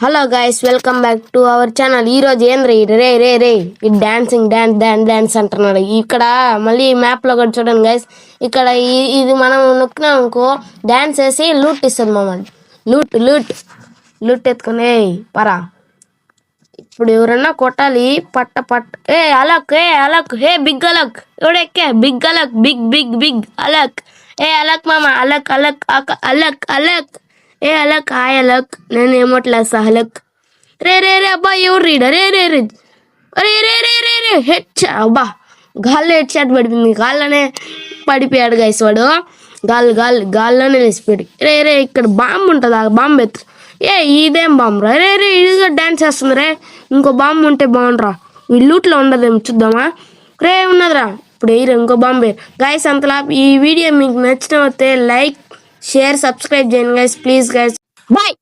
Hello guys, welcome back to our channel. ఈరోజు ఏంద్రీ రే రే రే ఈ dancing dance అంటున్నాడు. ఇక్కడ మళ్ళీ మ్యాప్లో కూడా చూడండి గైస్. ఇక్కడ ఇది మనం నొక్కినాం అనుకో డాన్స్ వేసి లూట్ ఇస్తుంది మమ్మల్ని. లూట్ లూట్ లూట్ ఎత్తుకుని పరా. ఇప్పుడు ఎవరన్నా కొట్టాలి. అలక్ హే బిగ్ అలక్ ఎవడెక్కే బిగ్ అలక్ బిగ్ బిగ్ బిగ్ అలక్. అలక్ మామ అలక్ అలక్ అలక్ అలక్ అలక్ హాయ్ అలక్. నేను ఏమోట్లేస్తా అలక్. రే రే రే అబ్బా ఎవరు రీడ రే రే రే రే రే రే రే రే హెడ్ అబ్బా గాల్లో హెడ్ షాట్ పడిపోయింది. గాల్లోనే పడిపోయాడు గైస్ వాడు. గాల్లోనే లేచిపోయాడు. రే రే ఇక్కడ బాంబు ఉంటుంది, ఆ బాంబు ఎత్తు. ఇదేం బాంబు రా. రే రే ఇదిగా డాన్స్ చేస్తుంది రే. ఇంకో బాంబు ఉంటే బాగుండ్రా. ఈ లూట్లో ఉండదేమో చూద్దామా. రే ఉన్నదిరా. ఇప్పుడు ఇంకో బాంబే గైస్. అంతలా ఈ వీడియో మీకు నచ్చినట్లయితే లైక్ షేర్ సబ్స్క్రైబ్ చేయండి గైస్, ప్లీజ్ గైస్. బాయ్.